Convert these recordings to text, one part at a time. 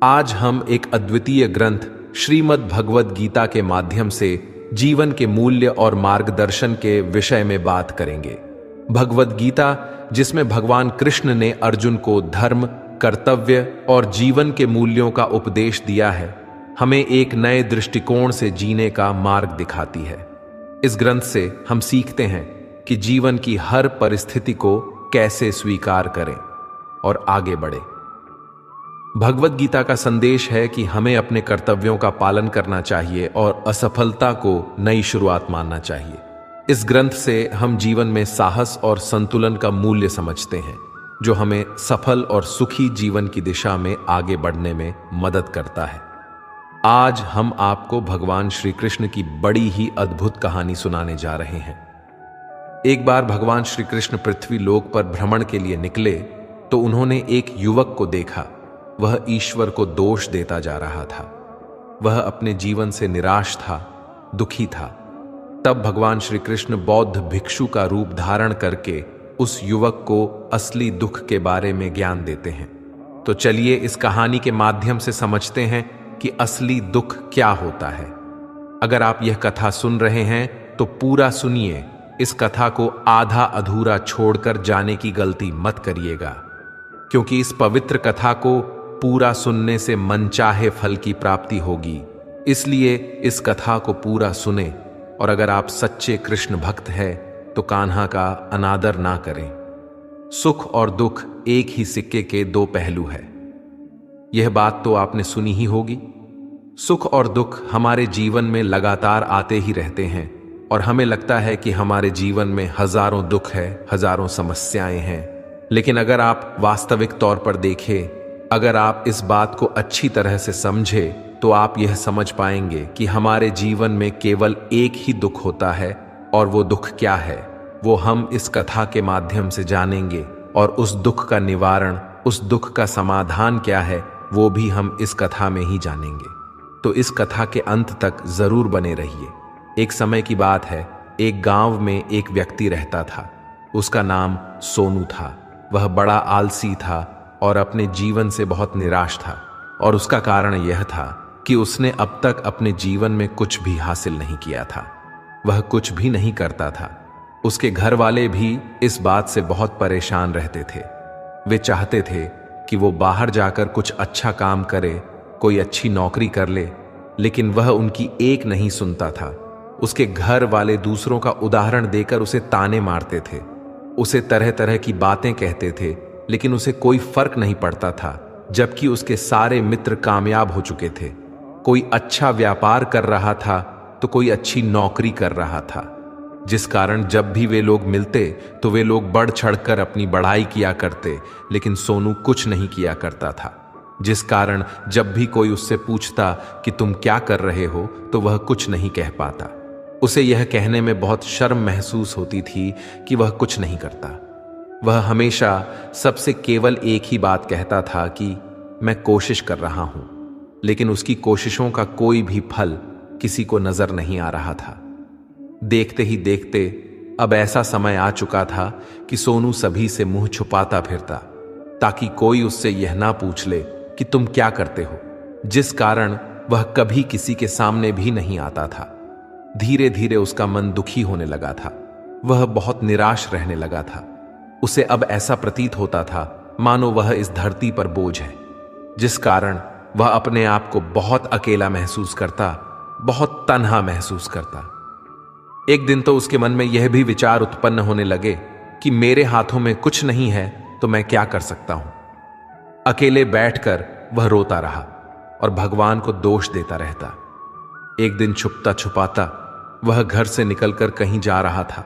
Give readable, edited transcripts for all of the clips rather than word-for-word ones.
आज हम एक अद्वितीय ग्रंथ श्रीमद् भगवद गीता के माध्यम से जीवन के मूल्य और मार्गदर्शन के विषय में बात करेंगे। भगवद गीता, जिसमें भगवान कृष्ण ने अर्जुन को धर्म, कर्तव्य और जीवन के मूल्यों का उपदेश दिया है, हमें एक नए दृष्टिकोण से जीने का मार्ग दिखाती है। इस ग्रंथ से हम सीखते हैं कि जीवन की हर परिस्थिति को कैसे स्वीकार करें और आगे बढ़ें। भगवद गीता का संदेश है कि हमें अपने कर्तव्यों का पालन करना चाहिए और असफलता को नई शुरुआत मानना चाहिए। इस ग्रंथ से हम जीवन में साहस और संतुलन का मूल्य समझते हैं, जो हमें सफल और सुखी जीवन की दिशा में आगे बढ़ने में मदद करता है। आज हम आपको भगवान श्री कृष्ण की बड़ी ही अद्भुत कहानी सुनाने जा रहे हैं। एक बार भगवान श्री कृष्ण पृथ्वी लोक पर भ्रमण के लिए निकले तो उन्होंने एक युवक को देखा। वह ईश्वर को दोष देता जा रहा था। वह अपने जीवन से निराश था, दुखी था। तब भगवान श्री कृष्ण बौद्ध भिक्षु का रूप धारण करके उस युवक को असली दुख के बारे में ज्ञान देते हैं। तो चलिए इस कहानी के माध्यम से समझते हैं कि असली दुख क्या होता है। अगर आप यह कथा सुन रहे हैं तो पूरा सुनिए। इस कथा को आधा अधूरा छोड़कर जाने की गलती मत करिएगा, क्योंकि इस पवित्र कथा को पूरा सुनने से मनचाहे फल की प्राप्ति होगी। इसलिए इस कथा को पूरा सुने, और अगर आप सच्चे कृष्ण भक्त हैं तो कान्हा का अनादर ना करें। सुख और दुख एक ही सिक्के के दो पहलू है। यह बात तो आपने सुनी ही होगी। सुख और दुख हमारे जीवन में लगातार आते ही रहते हैं और हमें लगता है कि हमारे जीवन में हजारों दुख है, हजारों समस्याएं हैं। लेकिन अगर आप वास्तविक तौर पर देखें, अगर आप इस बात को अच्छी तरह से समझें, तो आप यह समझ पाएंगे कि हमारे जीवन में केवल एक ही दुख होता है। और वो दुख क्या है, वो हम इस कथा के माध्यम से जानेंगे। और उस दुख का निवारण, उस दुख का समाधान क्या है, वो भी हम इस कथा में ही जानेंगे। तो इस कथा के अंत तक जरूर बने रहिए। एक समय की बात है, एक गांव में एक व्यक्ति रहता था। उसका नाम सोनू था। वह बड़ा आलसी था और अपने जीवन से बहुत निराश था। और उसका कारण यह था कि उसने अब तक अपने जीवन में कुछ भी हासिल नहीं किया था। वह कुछ भी नहीं करता था। उसके घर वाले भी इस बात से बहुत परेशान रहते थे। वे चाहते थे कि वो बाहर जाकर कुछ अच्छा काम करे, कोई अच्छी नौकरी कर ले, लेकिन वह उनकी एक नहीं सुनता था। उसके घर वाले दूसरों का उदाहरण देकर उसे ताने मारते थे, उसे तरह तरह की बातें कहते थे, लेकिन उसे कोई फर्क नहीं पड़ता था। जबकि उसके सारे मित्र कामयाब हो चुके थे। कोई अच्छा व्यापार कर रहा था तो कोई अच्छी नौकरी कर रहा था, जिस कारण जब भी वे लोग मिलते तो वे लोग बढ़ चढ़कर अपनी बढ़ाई किया करते, लेकिन सोनू कुछ नहीं किया करता था। जिस कारण जब भी कोई उससे पूछता कि तुम क्या कर रहे हो, तो वह कुछ नहीं कह पाता। उसे यह कहने में बहुत शर्म महसूस होती थी कि वह कुछ नहीं करता। वह हमेशा सबसे केवल एक ही बात कहता था कि मैं कोशिश कर रहा हूं, लेकिन उसकी कोशिशों का कोई भी फल किसी को नजर नहीं आ रहा था। देखते ही देखते अब ऐसा समय आ चुका था कि सोनू सभी से मुंह छुपाता फिरता, ताकि कोई उससे यह ना पूछ ले कि तुम क्या करते हो, जिस कारण वह कभी किसी के सामने भी नहीं आता था। धीरे धीरे उसका मन दुखी होने लगा था। वह बहुत निराश रहने लगा था। उसे अब ऐसा प्रतीत होता था मानो वह इस धरती पर बोझ है, जिस कारण वह अपने आप को बहुत अकेला महसूस करता, बहुत तन्हा महसूस करता। एक दिन तो उसके मन में यह भी विचार उत्पन्न होने लगे कि मेरे हाथों में कुछ नहीं है तो मैं क्या कर सकता हूं। अकेले बैठकर वह रोता रहा और भगवान को दोष देता रहता। एक दिन छुपता छुपाता वह घर से निकलकर कहीं जा रहा था।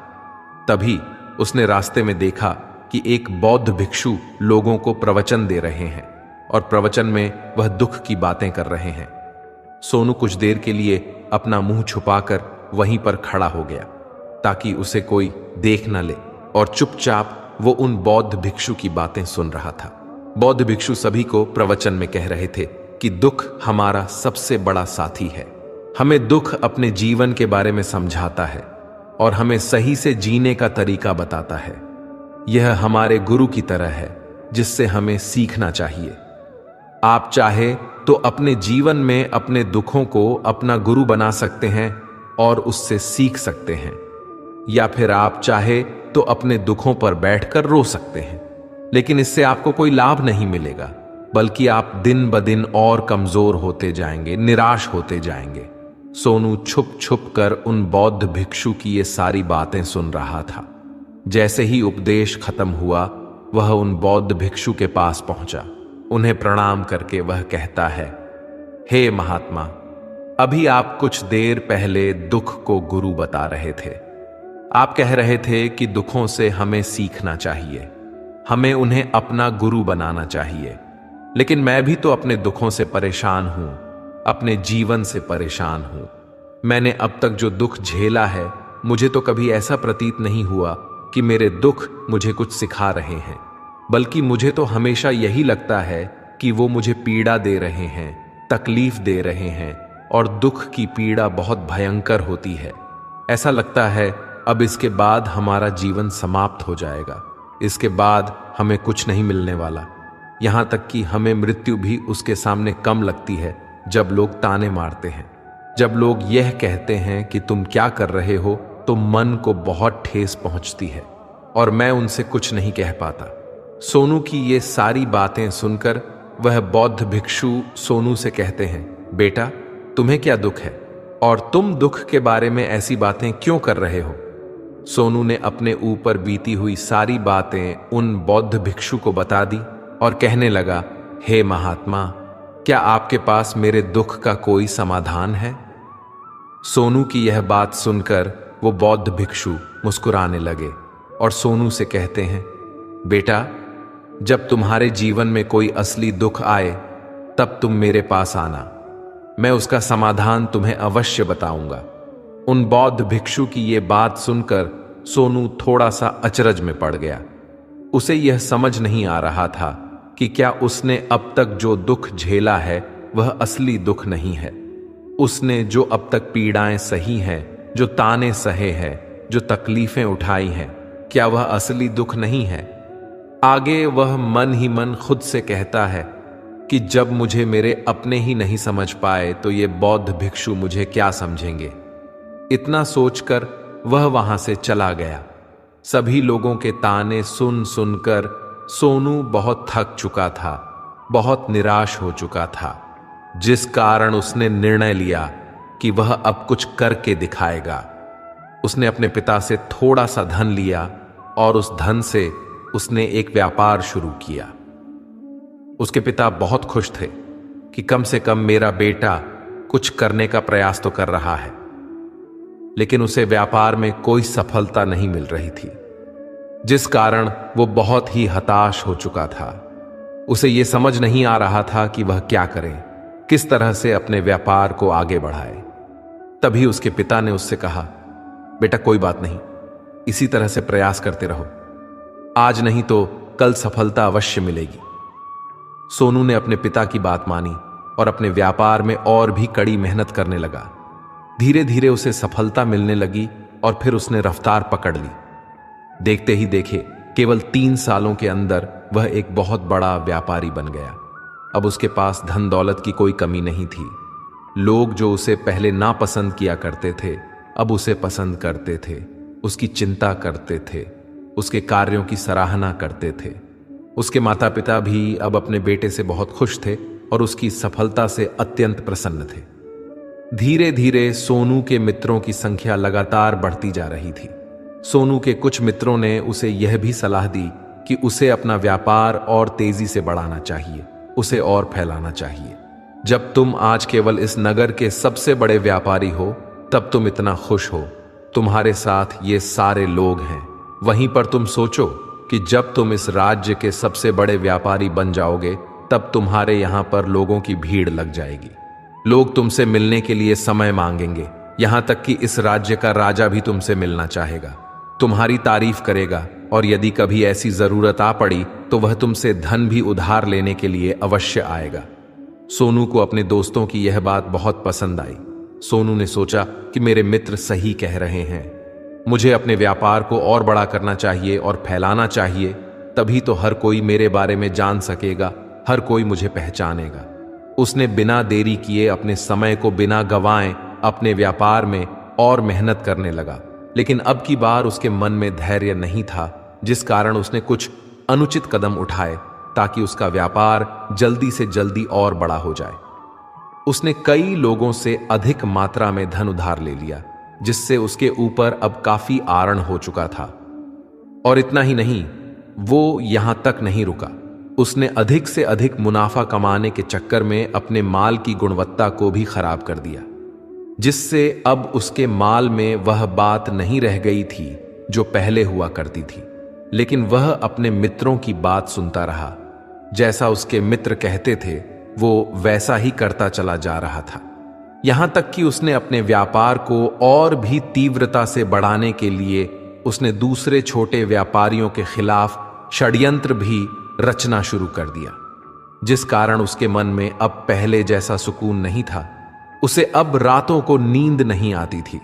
तभी उसने रास्ते में देखा कि एक बौद्ध भिक्षु लोगों को प्रवचन दे रहे हैं और प्रवचन में वह दुख की बातें कर रहे हैं। सोनू कुछ देर के लिए अपना मुंह छुपाकर वहीं पर खड़ा हो गया, ताकि उसे कोई देख न ले, और चुपचाप वो उन बौद्ध भिक्षु की बातें सुन रहा था। बौद्ध भिक्षु सभी को प्रवचन में कह रहे थे कि दुख हमारा सबसे बड़ा साथी है। हमें दुख अपने जीवन के बारे में समझाता है और हमें सही से जीने का तरीका बताता है। यह हमारे गुरु की तरह है, जिससे हमें सीखना चाहिए। आप चाहे तो अपने जीवन में अपने दुखों को अपना गुरु बना सकते हैं और उससे सीख सकते हैं, या फिर आप चाहे तो अपने दुखों पर बैठकर रो सकते हैं, लेकिन इससे आपको कोई लाभ नहीं मिलेगा, बल्कि आप दिन ब दिन और कमजोर होते जाएंगे, निराश होते जाएंगे। सोनू छुप छुप कर उन बौद्ध भिक्षु की ये सारी बातें सुन रहा था। जैसे ही उपदेश खत्म हुआ, वह उन बौद्ध भिक्षु के पास पहुंचा। उन्हें प्रणाम करके वह कहता है, हे महात्मा, अभी आप कुछ देर पहले दुख को गुरु बता रहे थे। आप कह रहे थे कि दुखों से हमें सीखना चाहिए, हमें उन्हें अपना गुरु बनाना चाहिए। लेकिन मैं भी तो अपने दुखों से परेशान हूं, अपने जीवन से परेशान हूं। मैंने अब तक जो दुख झेला है, मुझे तो कभी ऐसा प्रतीत नहीं हुआ कि मेरे दुख मुझे कुछ सिखा रहे हैं, बल्कि मुझे तो हमेशा यही लगता है कि वो मुझे पीड़ा दे रहे हैं, तकलीफ दे रहे हैं, और दुख की पीड़ा बहुत भयंकर होती है। ऐसा लगता है अब इसके बाद हमारा जीवन समाप्त हो जाएगा, इसके बाद हमें कुछ नहीं मिलने वाला। यहां तक कि हमें मृत्यु भी उसके सामने कम लगती है जब लोग ताने मारते हैं। जब लोग यह कहते हैं कि तुम क्या कर रहे हो, तो मन को बहुत ठेस पहुंचती है और मैं उनसे कुछ नहीं कह पाता। सोनू की ये सारी बातें सुनकर वह बौद्ध भिक्षु सोनू से कहते हैं, बेटा, तुम्हें क्या दुख है और तुम दुख के बारे में ऐसी बातें क्यों कर रहे हो? सोनू ने अपने ऊपर बीती हुई सारी बातें उन बौद्ध भिक्षु को बता दी और कहने लगा, हे महात्मा, क्या आपके पास मेरे दुख का कोई समाधान है? सोनू की यह बात सुनकर वो बौद्ध भिक्षु मुस्कुराने लगे और सोनू से कहते हैं, बेटा, जब तुम्हारे जीवन में कोई असली दुख आए तब तुम मेरे पास आना, मैं उसका समाधान तुम्हें अवश्य बताऊंगा। उन बौद्ध भिक्षु की ये बात सुनकर सोनू थोड़ा सा अचरज में पड़ गया। उसे यह समझ नहीं आ रहा था कि क्या उसने अब तक जो दुख झेला है वह असली दुख नहीं है। उसने जो अब तक पीड़ाएं सही हैं, जो ताने सहे हैं, जो तकलीफें उठाई हैं, क्या वह असली दुख नहीं है? आगे वह मन ही मन खुद से कहता है कि जब मुझे मेरे अपने ही नहीं समझ पाए तो ये बौद्ध भिक्षु मुझे क्या समझेंगे। इतना सोचकर वह वहां से चला गया। सभी लोगों के ताने सुन सुनकर सोनू बहुत थक चुका था, बहुत निराश हो चुका था, जिस कारण उसने निर्णय लिया कि वह अब कुछ करके दिखाएगा। उसने अपने पिता से थोड़ा सा धन लिया और उस धन से उसने एक व्यापार शुरू किया। उसके पिता बहुत खुश थे कि कम से कम मेरा बेटा कुछ करने का प्रयास तो कर रहा है, लेकिन उसे व्यापार में कोई सफलता नहीं मिल रही थी, जिस कारण वो बहुत ही हताश हो चुका था। उसे यह समझ नहीं आ रहा था कि वह क्या करे, किस तरह से अपने व्यापार को आगे बढ़ाए। तभी उसके पिता ने उससे कहा, बेटा, कोई बात नहीं, इसी तरह से प्रयास करते रहो, आज नहीं तो कल सफलता अवश्य मिलेगी। सोनू ने अपने पिता की बात मानी और अपने व्यापार में और भी कड़ी मेहनत करने लगा। धीरे धीरे उसे सफलता मिलने लगी और फिर उसने रफ्तार पकड़ ली। देखते ही देखे केवल 3 सालों के अंदर वह एक बहुत बड़ा व्यापारी बन गया। अब उसके पास धन दौलत की कोई कमी नहीं थी। लोग जो उसे पहले नापसंद किया करते थे, अब उसे पसंद करते थे, उसकी चिंता करते थे, उसके कार्यों की सराहना करते थे। उसके माता पिता भी अब अपने बेटे से बहुत खुश थे और उसकी सफलता से अत्यंत प्रसन्न थे। धीरे धीरे सोनू के मित्रों की संख्या लगातार बढ़ती जा रही थी। सोनू के कुछ मित्रों ने उसे यह भी सलाह दी कि उसे अपना व्यापार और तेजी से बढ़ाना चाहिए, उसे और फैलाना चाहिए। जब तुम आज केवल इस नगर के सबसे बड़े व्यापारी हो, तब तुम इतना खुश हो, तुम्हारे साथ ये सारे लोग हैं। वहीं पर तुम सोचो कि जब तुम इस राज्य के सबसे बड़े व्यापारी बन जाओगे, तब तुम्हारे यहां पर लोगों की भीड़ लग जाएगी। लोग तुमसे मिलने के लिए समय मांगेंगे, यहां तक कि इस राज्य का राजा भी तुमसे मिलना चाहेगा, तुम्हारी तारीफ करेगा, और यदि कभी ऐसी जरूरत आ पड़ी तो वह तुमसे धन भी उधार लेने के लिए अवश्य आएगा। सोनू को अपने दोस्तों की यह बात बहुत पसंद आई। सोनू ने सोचा कि मेरे मित्र सही कह रहे हैं, मुझे अपने व्यापार को और बड़ा करना चाहिए और फैलाना चाहिए, तभी तो हर कोई मेरे बारे में जान सकेगा, हर कोई मुझे पहचानेगा। उसने बिना देरी किए अपने समय को बिना गंवाए अपने व्यापार में और मेहनत करने लगा। लेकिन अब की बार उसके मन में धैर्य नहीं था, जिस कारण उसने कुछ अनुचित कदम उठाए ताकि उसका व्यापार जल्दी से जल्दी और बड़ा हो जाए। उसने कई लोगों से अधिक मात्रा में धन उधार ले लिया, जिससे उसके ऊपर अब काफी आरण हो चुका था। और इतना ही नहीं, वो यहां तक नहीं रुका, उसने अधिक से अधिक मुनाफा कमाने के चक्कर में अपने माल की गुणवत्ता को भी खराब कर दिया, जिससे अब उसके माल में वह बात नहीं रह गई थी जो पहले हुआ करती थी। लेकिन वह अपने मित्रों की बात सुनता रहा। जैसा उसके मित्र कहते थे वो वैसा ही करता चला जा रहा था। यहां तक कि उसने अपने व्यापार को और भी तीव्रता से बढ़ाने के लिए उसने दूसरे छोटे व्यापारियों के खिलाफ षड्यंत्र भी रचना शुरू कर दिया, जिस कारण उसके मन में अब पहले जैसा सुकून नहीं था। उसे अब रातों को नींद नहीं आती थी।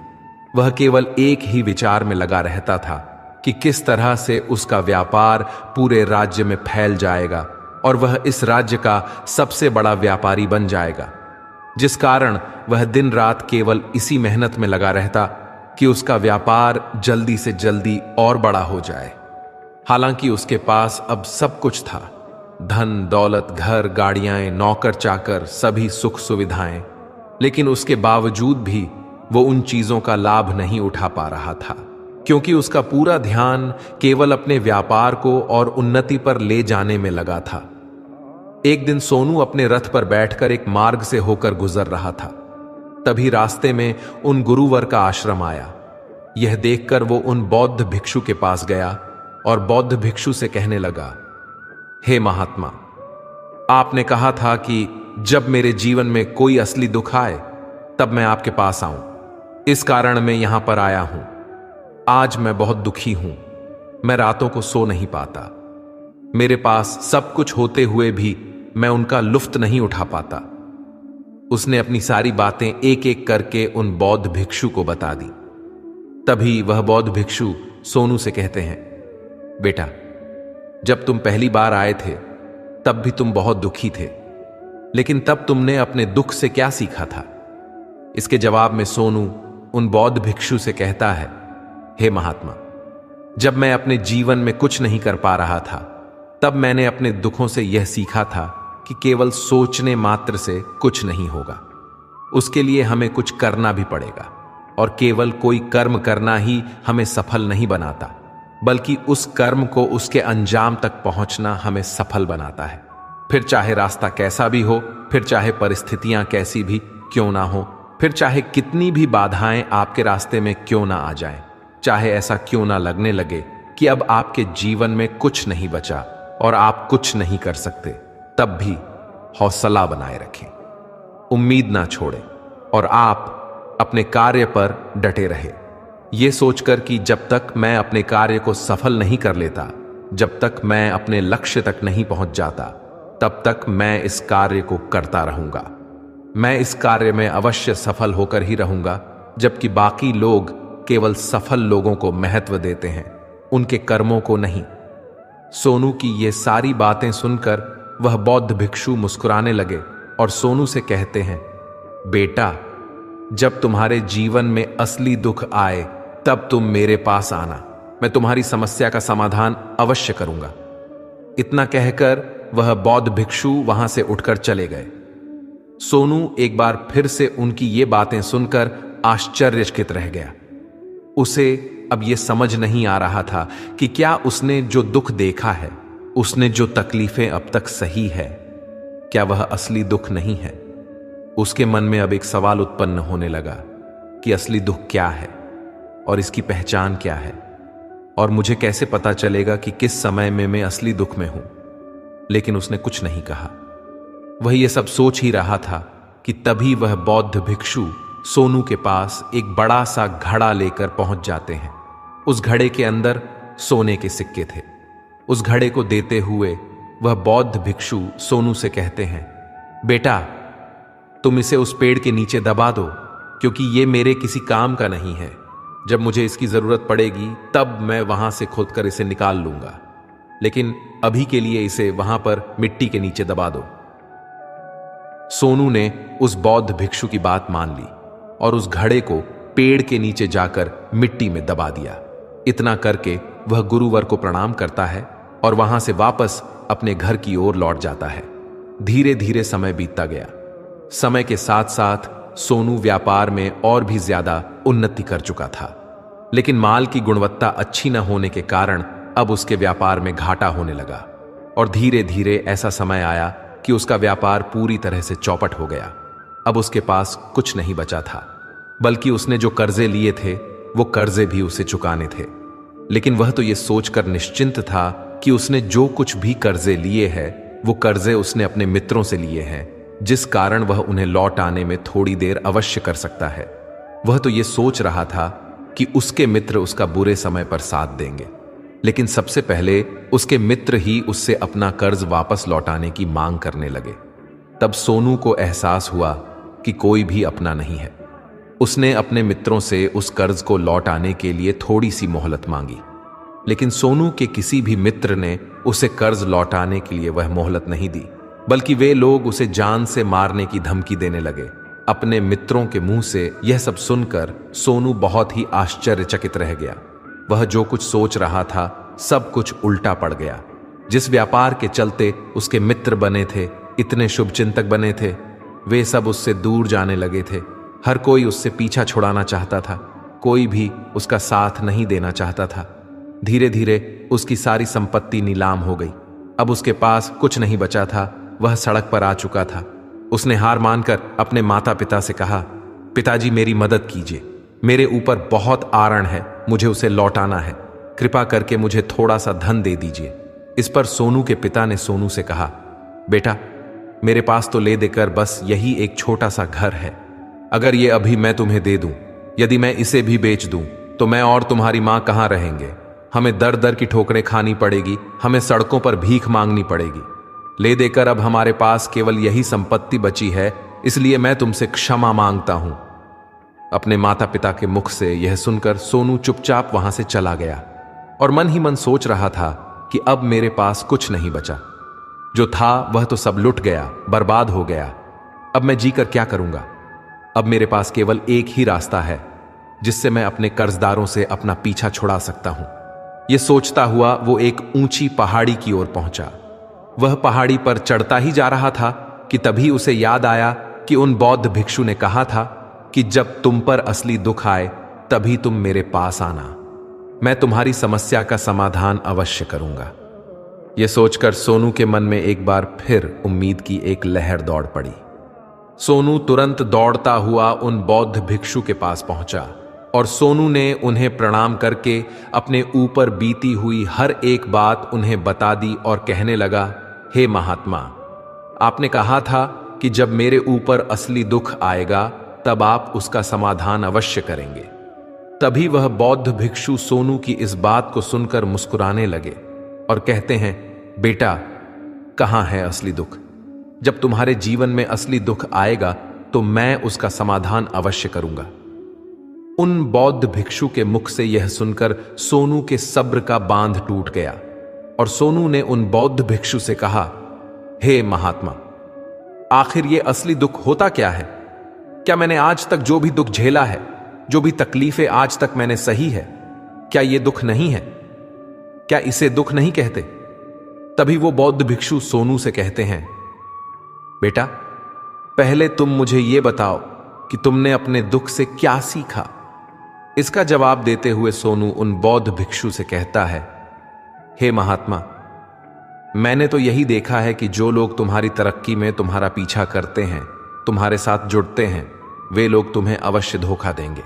वह केवल एक ही विचार में लगा रहता था कि किस तरह से उसका व्यापार पूरे राज्य में फैल जाएगा और वह इस राज्य का सबसे बड़ा व्यापारी बन जाएगा, जिस कारण वह दिन रात केवल इसी मेहनत में लगा रहता कि उसका व्यापार जल्दी से जल्दी और बड़ा हो जाए। हालांकि उसके पास अब सब कुछ था, धन दौलत, घर, गाड़ियां, नौकर चाकर, सभी सुख सुविधाएं, लेकिन उसके बावजूद भी वो उन चीजों का लाभ नहीं उठा पा रहा था, क्योंकि उसका पूरा ध्यान केवल अपने व्यापार को और उन्नति पर ले जाने में लगा था। एक दिन सोनू अपने रथ पर बैठकर एक मार्ग से होकर गुजर रहा था। तभी रास्ते में उन गुरुवर का आश्रम आया। यह देखकर वो उन बौद्ध भिक्षु के पास गया और बौद्ध भिक्षु से कहने लगा, हे महात्मा, आपने कहा था कि जब मेरे जीवन में कोई असली दुख आए तब मैं आपके पास आऊं। इस कारण मैं यहां पर आया हूं। आज मैं बहुत दुखी हूं। मैं रातों को सो नहीं पाता। मेरे पास सब कुछ होते हुए भी मैं उनका लुफ्त नहीं उठा पाता। उसने अपनी सारी बातें एक एक करके उन बौद्ध भिक्षु को बता दी। तभी वह बौद्ध भिक्षु सोनू से कहते हैं, बेटा, जब तुम पहली बार आए थे तब भी तुम बहुत दुखी थे, लेकिन तब तुमने अपने दुख से क्या सीखा था? इसके जवाब में सोनू उन बौद्ध भिक्षु से कहता है, हे महात्मा, जब मैं अपने जीवन में कुछ नहीं कर पा रहा था तब मैंने अपने दुखों से यह सीखा था कि केवल सोचने मात्र से कुछ नहीं होगा। उसके लिए हमें कुछ करना भी पड़ेगा, और केवल कोई कर्म करना ही हमें सफल नहीं बनाता, बल्कि उस कर्म को उसके अंजाम तक पहुंचना हमें सफल बनाता है। फिर चाहे रास्ता कैसा भी हो, फिर चाहे परिस्थितियां कैसी भी क्यों ना हो, फिर चाहे कितनी भी बाधाएं आपके रास्ते में क्यों ना आ जाएं, चाहे ऐसा क्यों ना लगने लगे कि अब आपके जीवन में कुछ नहीं बचा और आप कुछ नहीं कर सकते, तब भी हौसला बनाए रखें, उम्मीद ना छोड़ें और आप अपने कार्य पर डटे रहे, ये सोचकर कि जब तक मैं अपने कार्य को सफल नहीं कर लेता, जब तक मैं अपने लक्ष्य तक नहीं पहुंच जाता, तब तक मैं इस कार्य को करता रहूंगा। मैं इस कार्य में अवश्य सफल होकर ही रहूंगा, जबकि बाकी लोग केवल सफल लोगों को महत्व देते हैं, उनके कर्मों को नहीं। सोनू की ये सारी बातें सुनकर वह बौद्ध भिक्षु मुस्कुराने लगे और सोनू से कहते हैं, बेटा, जब तुम्हारे जीवन में असली दुख आए तब तुम मेरे पास आना, मैं तुम्हारी समस्या का समाधान अवश्य करूंगा। इतना कहकर वह बौद्ध भिक्षु वहां से उठकर चले गए। सोनू एक बार फिर से उनकी ये बातें सुनकर आश्चर्यचकित रह गया। उसे अब यह समझ नहीं आ रहा था कि क्या उसने जो दुख देखा है, उसने जो तकलीफें अब तक सही है, क्या वह असली दुख नहीं है। उसके मन में अब एक सवाल उत्पन्न होने लगा कि असली दुख क्या है और इसकी पहचान क्या है, और मुझे कैसे पता चलेगा कि किस समय में मैं असली दुख में हूं। लेकिन उसने कुछ नहीं कहा। वह यह सब सोच ही रहा था कि तभी वह बौद्ध भिक्षु सोनू के पास एक बड़ा सा घड़ा लेकर पहुंच जाते हैं। उस घड़े के अंदर सोने के सिक्के थे। उस घड़े को देते हुए वह बौद्ध भिक्षु सोनू से कहते हैं, बेटा, तुम इसे उस पेड़ के नीचे दबा दो, क्योंकि ये मेरे किसी काम का नहीं है। जब मुझे इसकी जरूरत पड़ेगी तब मैं वहां से खोदकर इसे निकाल लूंगा, लेकिन अभी के लिए इसे वहां पर मिट्टी के नीचे दबा दो। सोनू ने उस बौद्ध भिक्षु की बात मान ली और उस घड़े को पेड़ के नीचे जाकर मिट्टी में दबा दिया। इतना करके वह गुरुवर को प्रणाम करता है और वहां से वापस अपने घर की ओर लौट जाता है। धीरे धीरे समय बीतता गया। समय के साथ साथ सोनू व्यापार में और भी ज्यादा उन्नति कर चुका था, लेकिन माल की गुणवत्ता अच्छी न होने के कारण अब उसके व्यापार में घाटा होने लगा और धीरे धीरे ऐसा समय आया कि उसका व्यापार पूरी तरह से चौपट हो गया। अब उसके पास कुछ नहीं बचा था, बल्कि उसने जो कर्जे लिए थे वो कर्जे भी उसे चुकाने थे। लेकिन वह तो ये सोचकर निश्चिंत था कि उसने जो कुछ भी कर्जे लिए हैं वो कर्जे उसने अपने मित्रों से लिए हैं, जिस कारण वह उन्हें लौट आने में थोड़ी देर अवश्य कर सकता है। वह तो ये सोच रहा था कि उसके मित्र उसका बुरे समय पर साथ देंगे, लेकिन सबसे पहले उसके मित्र ही उससे अपना कर्ज वापस लौटाने की मांग करने लगे। तब सोनू को एहसास हुआ कि कोई भी अपना नहीं है। उसने अपने मित्रों से उस कर्ज को लौटाने के लिए थोड़ी सी मोहलत मांगी, लेकिन सोनू के किसी भी मित्र ने उसे कर्ज लौटाने के लिए वह मोहलत नहीं दी, बल्कि वे लोग उसे जान से मारने की धमकी देने लगे। अपने मित्रों के मुंह से यह सब सुनकर सोनू बहुत ही आश्चर्यचकित रह गया। वह जो कुछ सोच रहा था सब कुछ उल्टा पड़ गया। जिस व्यापार के चलते उसके मित्र बने थे, इतने शुभचिंतक बने थे, वे सब उससे दूर जाने लगे थे। हर कोई उससे पीछा छुड़ाना चाहता था, कोई भी उसका साथ नहीं देना चाहता था। धीरे धीरे उसकी सारी संपत्ति नीलाम हो गई। अब उसके पास कुछ नहीं बचा था। वह सड़क पर आ चुका था। उसने हार मानकर अपने माता पिता से कहा, पिताजी मेरी मदद कीजिए, मेरे ऊपर बहुत आरण है, मुझे उसे लौटाना है, कृपा करके मुझे थोड़ा सा धन दे दीजिए। इस पर सोनू के पिता ने सोनू से कहा, बेटा मेरे पास तो ले देकर बस यही एक छोटा सा घर है। अगर ये अभी मैं तुम्हें दे दूं, यदि मैं इसे भी बेच दूं, तो मैं और तुम्हारी मां कहां रहेंगे? हमें दर दर की ठोकरें खानी पड़ेगी, हमें सड़कों पर भीख मांगनी पड़ेगी। ले देकर अब हमारे पास केवल यही संपत्ति बची है, इसलिए मैं तुमसे क्षमा मांगता हूं। अपने माता पिता के मुख से यह सुनकर सोनू चुपचाप वहां से चला गया और मन ही मन सोच रहा था कि अब मेरे पास कुछ नहीं बचा। जो था वह तो सब लुट गया, बर्बाद हो गया। अब मैं जीकर क्या करूंगा? अब मेरे पास केवल एक ही रास्ता है जिससे मैं अपने कर्जदारों से अपना पीछा छुड़ा सकता हूं। यह सोचता हुआ वो एक ऊंची पहाड़ी की ओर पहुंचा। वह पहाड़ी पर चढ़ता ही जा रहा था कि तभी उसे याद आया कि उन बौद्ध भिक्षु ने कहा था कि जब तुम पर असली दुख आए तभी तुम मेरे पास आना, मैं तुम्हारी समस्या का समाधान अवश्य करूंगा। यह सोचकर सोनू के मन में एक बार फिर उम्मीद की एक लहर दौड़ पड़ी। सोनू तुरंत दौड़ता हुआ उन बौद्ध भिक्षु के पास पहुंचा और सोनू ने उन्हें प्रणाम करके अपने ऊपर बीती हुई हर एक बात उन्हें बता दी और कहने लगा, हे महात्मा, आपने कहा था कि जब मेरे ऊपर असली दुख आएगा तब आप उसका समाधान अवश्य करेंगे। तभी वह बौद्ध भिक्षु सोनू की इस बात को सुनकर मुस्कुराने लगे और कहते हैं, बेटा कहां है असली दुख? जब तुम्हारे जीवन में असली दुख आएगा तो मैं उसका समाधान अवश्य करूंगा। उन बौद्ध भिक्षु के मुख से यह सुनकर सोनू के सब्र का बांध टूट गया और सोनू ने उन बौद्ध भिक्षु से कहा, हे महात्मा, आखिर ये असली दुख होता क्या है? क्या मैंने आज तक जो भी दुख झेला है, जो भी तकलीफें आज तक मैंने सही है, क्या ये दुख नहीं है? क्या इसे दुख नहीं कहते? तभी वो बौद्ध भिक्षु सोनू से कहते हैं, बेटा पहले तुम मुझे यह बताओ कि तुमने अपने दुख से क्या सीखा। इसका जवाब देते हुए सोनू उन बौद्ध भिक्षु से कहता है, हे महात्मा, मैंने तो यही देखा है कि जो लोग तुम्हारी तरक्की में तुम्हारा पीछा करते हैं, तुम्हारे साथ जुड़ते हैं, वे लोग तुम्हें अवश्य धोखा देंगे,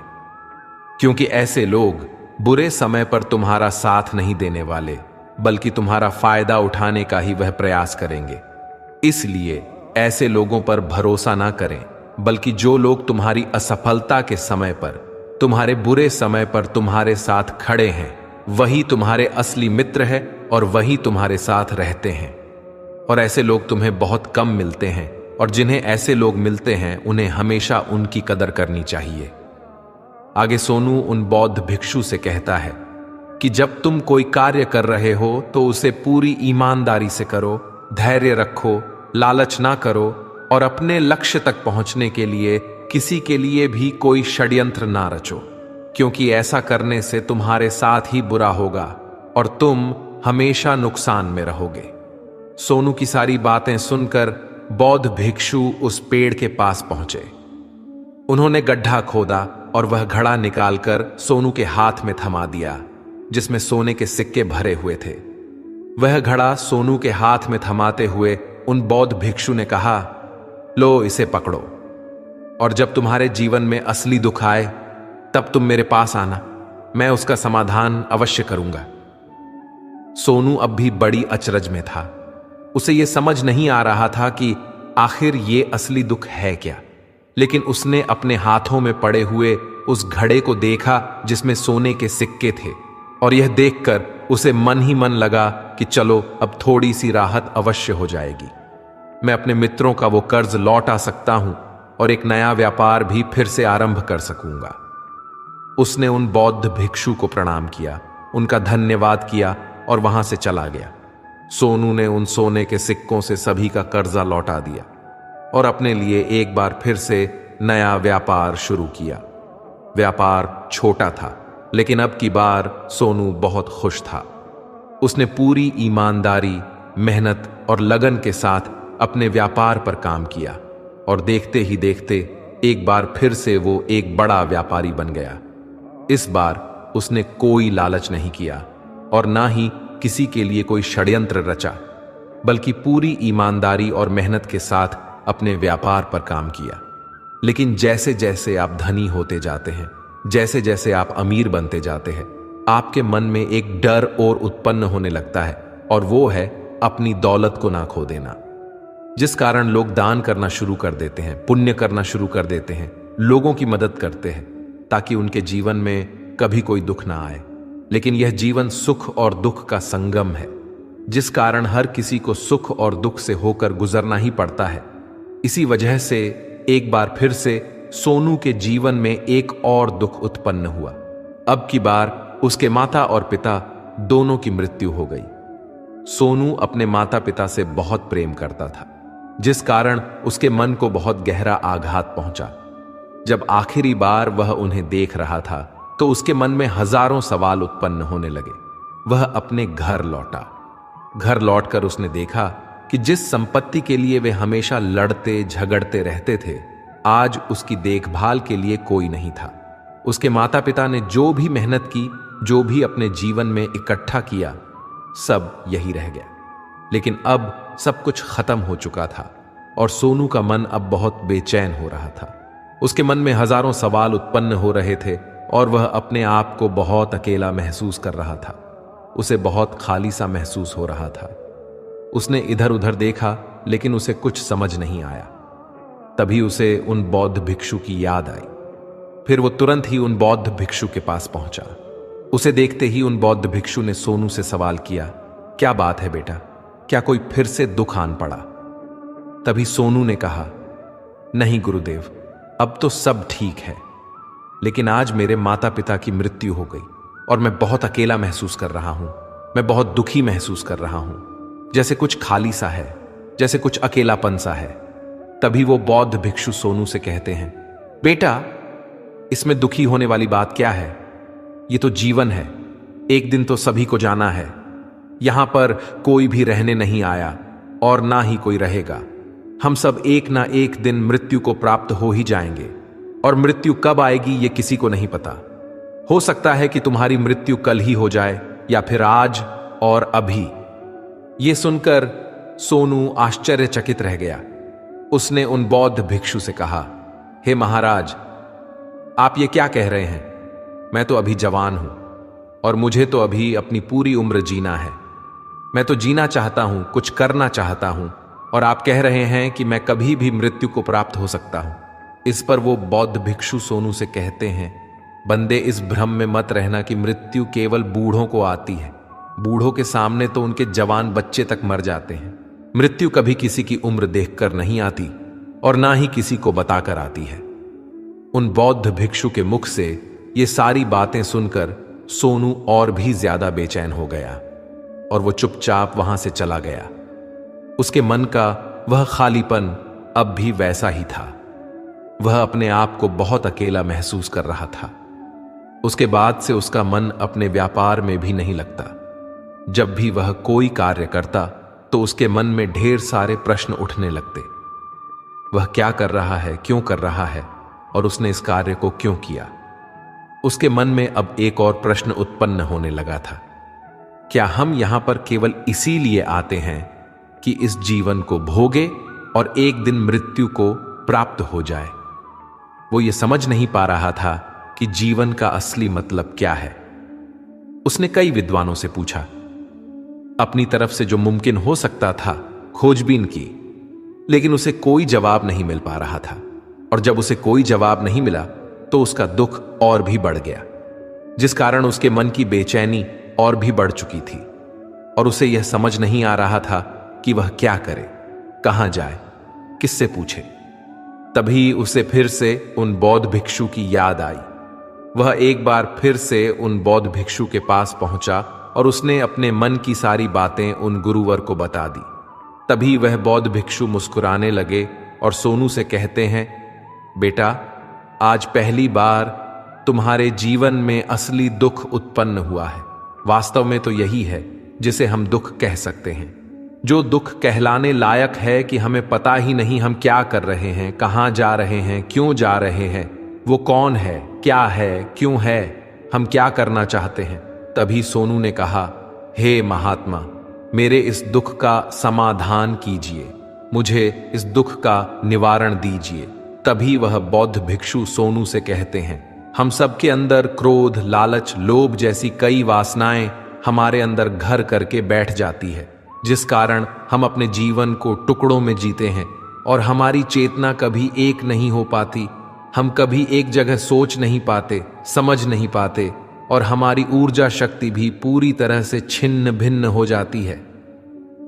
क्योंकि ऐसे लोग बुरे समय पर तुम्हारा साथ नहीं देने वाले, बल्कि तुम्हारा फायदा उठाने का ही वह प्रयास करेंगे। इसलिए ऐसे लोगों पर भरोसा ना करें, बल्कि जो लोग तुम्हारी असफलता के समय पर, तुम्हारे बुरे समय पर तुम्हारे साथ खड़े हैं, वही तुम्हारे असली मित्र है और वही तुम्हारे साथ रहते हैं। और ऐसे लोग तुम्हें बहुत कम मिलते हैं और जिन्हें ऐसे लोग मिलते हैं उन्हें हमेशा उनकी कदर करनी चाहिए। आगे सोनू उन बौद्ध भिक्षु से कहता है, कि जब तुम कोई कार्य कर रहे हो तो उसे पूरी ईमानदारी से करो, धैर्य रखो, लालच ना करो और अपने लक्ष्य तक पहुंचने के लिए किसी के लिए भी कोई षड्यंत्र ना रचो, क्योंकि ऐसा करने से तुम्हारे साथ ही बुरा होगा और तुम हमेशा नुकसान में रहोगे। सोनू की सारी बातें सुनकर बौद्ध भिक्षु उस पेड़ के पास पहुंचे। उन्होंने गड्ढा खोदा और वह घड़ा निकालकर सोनू के हाथ में थमा दिया, जिसमें सोने के सिक्के भरे हुए थे। वह घड़ा सोनू के हाथ में थमाते हुए उन बौद्ध भिक्षु ने कहा, लो इसे पकड़ो, और जब तुम्हारे जीवन में असली दुख आए तब तुम मेरे पास आना, मैं उसका समाधान अवश्य करूंगा। सोनू अब भी बड़ी अचरज में था। उसे यह समझ नहीं आ रहा था कि आखिर ये असली दुख है क्या, लेकिन उसने अपने हाथों में पड़े हुए उस घड़े को देखा जिसमें सोने के सिक्के थे, और यह देखकर उसे मन ही मन लगा कि चलो अब थोड़ी सी राहत अवश्य हो जाएगी। मैं अपने मित्रों का वो कर्ज लौटा सकता हूं और एक नया व्यापार भी फिर से आरंभ कर सकूंगा। उसने उन बौद्ध भिक्षु को प्रणाम किया, उनका धन्यवाद किया और वहां से चला गया। सोनू ने उन सोने के सिक्कों से सभी का कर्जा लौटा दिया और अपने लिए एक बार फिर से नया व्यापार शुरू किया। व्यापार छोटा था, लेकिन अब की बार सोनू बहुत खुश था। उसने पूरी ईमानदारी, मेहनत और लगन के साथ अपने व्यापार पर काम किया और देखते ही देखते एक बार फिर से वो एक बड़ा व्यापारी बन गया। इस बार उसने कोई लालच नहीं किया और ना ही किसी के लिए कोई षड्यंत्र रचा, बल्कि पूरी ईमानदारी और मेहनत के साथ अपने व्यापार पर काम किया। लेकिन जैसे जैसे आप धनी होते जाते हैं, जैसे जैसे आप अमीर बनते जाते हैं, आपके मन में एक डर और उत्पन्न होने लगता है, और वो है अपनी दौलत को ना खो देना। जिस कारण लोग दान करना शुरू कर देते हैं, पुण्य करना शुरू कर देते हैं, लोगों की मदद करते हैं ताकि उनके जीवन में कभी कोई दुख ना आए। लेकिन यह जीवन सुख और दुख का संगम है, जिस कारण हर किसी को सुख और दुख से होकर गुजरना ही पड़ता है। इसी वजह से एक बार फिर से सोनू के जीवन में एक और दुख उत्पन्न हुआ। अब की बार उसके माता और पिता दोनों की मृत्यु हो गई। सोनू अपने माता पिता से बहुत प्रेम करता था, जिस कारण उसके मन को बहुत गहरा आघात पहुंचा। जब आखिरी बार वह उन्हें देख रहा था तो उसके मन में हजारों सवाल उत्पन्न होने लगे। वह अपने घर लौटा। घर लौटकर उसने देखा कि जिस संपत्ति के लिए वे हमेशा लड़ते झगड़ते रहते थे, आज उसकी देखभाल के लिए कोई नहीं था। उसके माता पिता ने जो भी मेहनत की, जो भी अपने जीवन में इकट्ठा किया, सब यही रह गया। लेकिन अब सब कुछ खत्म हो चुका था और सोनू का मन अब बहुत बेचैन हो रहा था। उसके मन में हजारों सवाल उत्पन्न हो रहे थे और वह अपने आप को बहुत अकेला महसूस कर रहा था। उसे बहुत खाली सा महसूस हो रहा था। उसने इधर उधर देखा, लेकिन उसे कुछ समझ नहीं आया। तभी उसे उन बौद्ध भिक्षु की याद आई। फिर वो तुरंत ही उन बौद्ध भिक्षु के पास पहुंचा। उसे देखते ही उन बौद्ध भिक्षु ने सोनू से सवाल किया, क्या बात है बेटा, क्या कोई फिर से दुख आन पड़ा? तभी सोनू ने कहा, नहीं गुरुदेव, अब तो सब ठीक है, लेकिन आज मेरे माता पिता की मृत्यु हो गई और मैं बहुत अकेला महसूस कर रहा हूं। मैं बहुत दुखी महसूस कर रहा हूं, जैसे कुछ खाली सा है, जैसे कुछ अकेलापन सा है। तभी वो बौद्ध भिक्षु सोनू से कहते हैं, बेटा, इसमें दुखी होने वाली बात क्या है? ये तो जीवन है, एक दिन तो सभी को जाना है। यहां पर कोई भी रहने नहीं आया और ना ही कोई रहेगा। हम सब एक ना एक दिन मृत्यु को प्राप्त हो ही जाएंगे, और मृत्यु कब आएगी ये किसी को नहीं पता। हो सकता है कि तुम्हारी मृत्यु कल ही हो जाए या फिर आज और अभी। ये सुनकर सोनू आश्चर्यचकित रह गया। उसने उन बौद्ध भिक्षु से कहा, हे महाराज, आप ये क्या कह रहे हैं? मैं तो अभी जवान हूं और मुझे तो अभी अपनी पूरी उम्र जीना है। मैं तो जीना चाहता हूं, कुछ करना चाहता हूं, और आप कह रहे हैं कि मैं कभी भी मृत्यु को प्राप्त हो सकता हूं। इस पर वो बौद्ध भिक्षु सोनू से कहते हैं, बंदे, इस भ्रम में मत रहना कि मृत्यु केवल बूढ़ों को आती है। बूढ़ों के सामने तो उनके जवान बच्चे तक मर जाते हैं। मृत्यु कभी किसी की उम्र देखकर नहीं आती और ना ही किसी को बताकर आती है। उन बौद्ध भिक्षु के मुख से ये सारी बातें सुनकर सोनू और भी ज्यादा बेचैन हो गया और वो चुपचाप वहां से चला गया। उसके मन का वह खालीपन अब भी वैसा ही था। वह अपने आप को बहुत अकेला महसूस कर रहा था। उसके बाद से उसका मन अपने व्यापार में भी नहीं लगता। जब भी वह कोई कार्य करता तो उसके मन में ढेर सारे प्रश्न उठने लगते। वह क्या कर रहा है, क्यों कर रहा है और उसने इस कार्य को क्यों किया। उसके मन में अब एक और प्रश्न उत्पन्न होने लगा था। क्या हम यहां पर केवल इसीलिए आते हैं कि इस जीवन को भोगे और एक दिन मृत्यु को प्राप्त हो जाए? वो ये समझ नहीं पा रहा था कि जीवन का असली मतलब क्या है। उसने कई विद्वानों से पूछा, अपनी तरफ से जो मुमकिन हो सकता था खोजबीन की, लेकिन उसे कोई जवाब नहीं मिल पा रहा था। और जब उसे कोई जवाब नहीं मिला तो उसका दुख और भी बढ़ गया, जिस कारण उसके मन की बेचैनी और भी बढ़ चुकी थी। और उसे यह समझ नहीं आ रहा था कि वह क्या करे, कहां जाए, किससे पूछे। तभी उसे फिर से उन बौद्ध भिक्षु की याद आई। वह एक बार फिर से उन बौद्ध भिक्षु के पास पहुंचा और उसने अपने मन की सारी बातें उन गुरुवर को बता दी। तभी वह बौद्ध भिक्षु मुस्कुराने लगे और सोनू से कहते हैं, बेटा, आज पहली बार तुम्हारे जीवन में असली दुख उत्पन्न हुआ है। वास्तव में तो यही है जिसे हम दुख कह सकते हैं, जो दुख कहलाने लायक है कि हमें पता ही नहीं हम क्या कर रहे हैं, कहां जा रहे हैं, क्यों जा रहे हैं, वो कौन है, क्या है, क्यों है, हम क्या करना चाहते हैं। तभी सोनू ने कहा, हे महात्मा, मेरे इस दुख का समाधान कीजिए, मुझे इस दुख का निवारण दीजिए। तभी वह बौद्ध भिक्षु सोनू से कहते हैं, हम सबके अंदर क्रोध, लालच, लोभ जैसी कई वासनाएं हमारे अंदर घर करके बैठ जाती है, जिस कारण हम अपने जीवन को टुकड़ों में जीते हैं और हमारी चेतना कभी एक नहीं हो पाती। हम कभी एक जगह सोच नहीं पाते, समझ नहीं पाते और हमारी ऊर्जा शक्ति भी पूरी तरह से छिन्न भिन्न हो जाती है।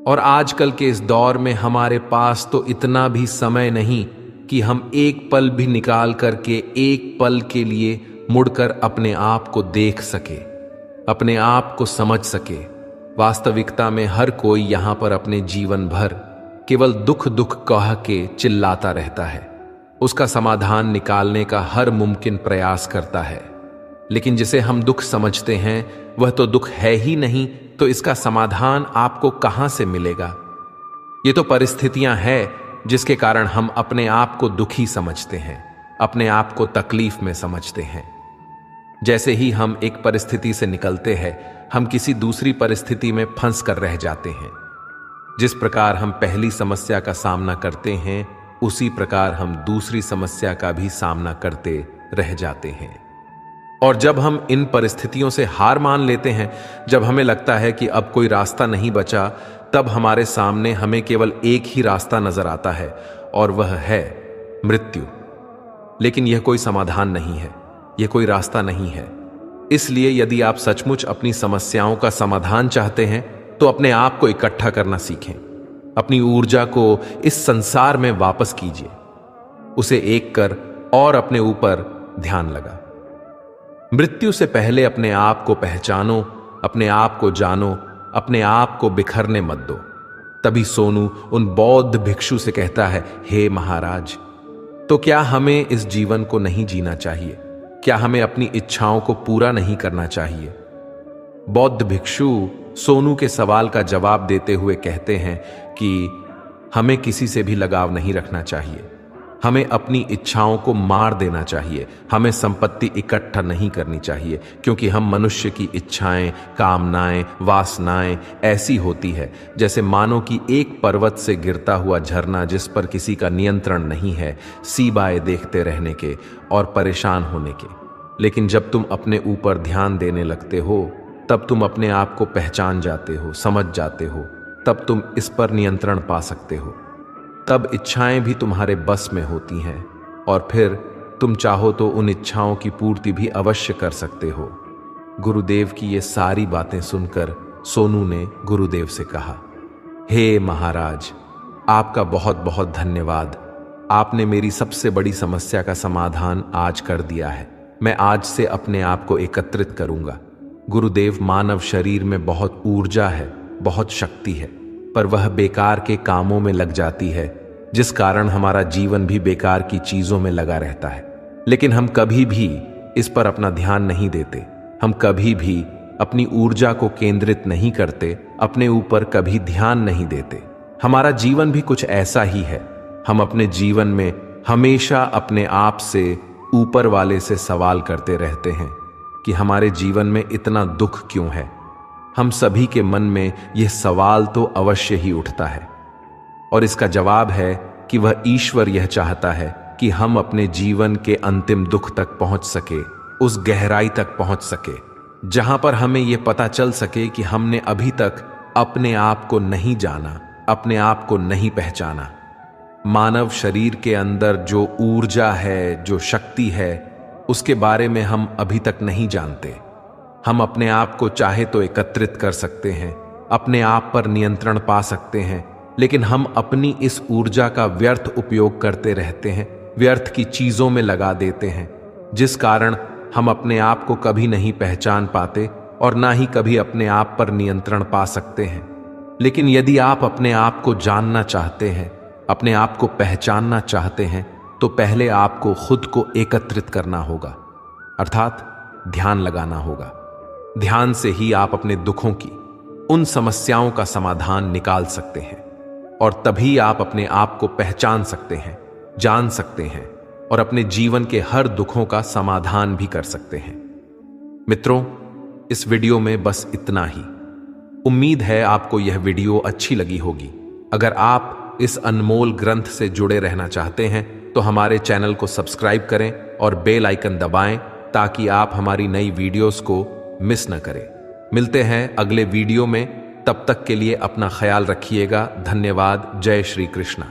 और आजकल के इस दौर में हमारे पास तो इतना भी समय नहीं कि हम एक पल भी निकाल करके एक पल के लिए मुड़कर अपने आप को देख सके, अपने आप को समझ सके। वास्तविकता में हर कोई यहां पर अपने जीवन भर केवल दुख दुख कह के चिल्लाता रहता है, उसका समाधान निकालने का हर मुमकिन प्रयास करता है। लेकिन जिसे हम दुख समझते हैं वह तो दुख है ही नहीं, तो इसका समाधान आपको कहां से मिलेगा? ये तो परिस्थितियां हैं जिसके कारण हम अपने आप को दुखी समझते हैं, अपने आप को तकलीफ में समझते हैं। जैसे ही हम एक परिस्थिति से निकलते हैं, हम किसी दूसरी परिस्थिति में फंस कर रह जाते हैं। जिस प्रकार हम पहली समस्या का सामना करते हैं, उसी प्रकार हम दूसरी समस्या का भी सामना करते रह जाते हैं। और जब हम इन परिस्थितियों से हार मान लेते हैं, जब हमें लगता है कि अब कोई रास्ता नहीं बचा, तब हमारे सामने हमें केवल एक ही रास्ता नजर आता है और वह है मृत्यु। लेकिन यह कोई समाधान नहीं है, यह कोई रास्ता नहीं है। इसलिए यदि आप सचमुच अपनी समस्याओं का समाधान चाहते हैं तो अपने आप को इकट्ठा करना सीखें, अपनी ऊर्जा को इस संसार में वापस कीजिए, उसे एक कर और अपने ऊपर ध्यान लगा। मृत्यु से पहले अपने आप को पहचानो, अपने आप को जानो, अपने आप को बिखरने मत दो। तभी सोनू उन बौद्ध भिक्षु से कहता है, हे महाराज, तो क्या हमें इस जीवन को नहीं जीना चाहिए? क्या हमें अपनी इच्छाओं को पूरा नहीं करना चाहिए? बौद्ध भिक्षु सोनू के सवाल का जवाब देते हुए कहते हैं कि हमें किसी से भी लगाव नहीं रखना चाहिए, हमें अपनी इच्छाओं को मार देना चाहिए, हमें संपत्ति इकट्ठा नहीं करनी चाहिए, क्योंकि हम मनुष्य की इच्छाएं, कामनाएं, वासनाएं ऐसी होती है जैसे मानो कि एक पर्वत से गिरता हुआ झरना जिस पर किसी का नियंत्रण नहीं है, सीबाए देखते रहने के और परेशान होने के। लेकिन जब तुम अपने ऊपर ध्यान देने लगते हो, तब तुम अपने आप को पहचान जाते हो, समझ जाते हो, तब तुम इस पर नियंत्रण पा सकते हो। तब इच्छाएं भी तुम्हारे बस में होती हैं और फिर तुम चाहो तो उन इच्छाओं की पूर्ति भी अवश्य कर सकते हो। गुरुदेव की ये सारी बातें सुनकर सोनू ने गुरुदेव से कहा, हे महाराज, आपका बहुत बहुत धन्यवाद। आपने मेरी सबसे बड़ी समस्या का समाधान आज कर दिया है। मैं आज से अपने आप को एकत्रित करूंगा, गुरुदेव, मानव शरीर में बहुत ऊर्जा है, बहुत शक्ति है, पर वह बेकार के कामों में लग जाती है, जिस कारण हमारा जीवन भी बेकार की चीजों में लगा रहता है। लेकिन हम कभी भी इस पर अपना ध्यान नहीं देते, हम कभी भी अपनी ऊर्जा को केंद्रित नहीं करते, अपने ऊपर कभी ध्यान नहीं देते। हमारा जीवन भी कुछ ऐसा ही है। हम अपने जीवन में हमेशा अपने आप से, ऊपर वाले से सवाल करते रहते हैं कि हमारे जीवन में इतना दुख क्यों है। हम सभी के मन में यह सवाल तो अवश्य ही उठता है, और इसका जवाब है कि वह ईश्वर यह चाहता है कि हम अपने जीवन के अंतिम दुख तक पहुंच सके, उस गहराई तक पहुंच सके जहां पर हमें यह पता चल सके कि हमने अभी तक अपने आप को नहीं जाना, अपने आप को नहीं पहचाना। मानव शरीर के अंदर जो ऊर्जा है, जो शक्ति है, उसके बारे में हम अभी तक नहीं जानते। हम अपने आप को चाहे तो एकत्रित कर सकते हैं, अपने आप पर नियंत्रण पा सकते हैं, लेकिन हम अपनी इस ऊर्जा का व्यर्थ उपयोग करते रहते हैं, व्यर्थ की चीजों में लगा देते हैं, जिस कारण हम अपने आप को कभी नहीं पहचान पाते और ना ही कभी अपने आप पर नियंत्रण पा सकते हैं। लेकिन यदि आप अपने आप को जानना चाहते हैं, अपने आप को पहचानना चाहते हैं, तो पहले आपको खुद को एकत्रित करना होगा, अर्थात ध्यान लगाना होगा। ध्यान से ही आप अपने दुखों की, उन समस्याओं का समाधान निकाल सकते हैं, और तभी आप अपने आप को पहचान सकते हैं, जान सकते हैं और अपने जीवन के हर दुखों का समाधान भी कर सकते हैं। मित्रों, इस वीडियो में बस इतना ही। उम्मीद है आपको यह वीडियो अच्छी लगी होगी। अगर आप इस अनमोल ग्रंथ से जुड़े रहना चाहते हैं तो हमारे चैनल को सब्सक्राइब करें और बेल आइकन दबाएं, ताकि आप हमारी नई वीडियोस को मिस न करें। मिलते हैं अगले वीडियो में, तब तक के लिए अपना ख्याल रखिएगा। धन्यवाद। जय श्री कृष्ण।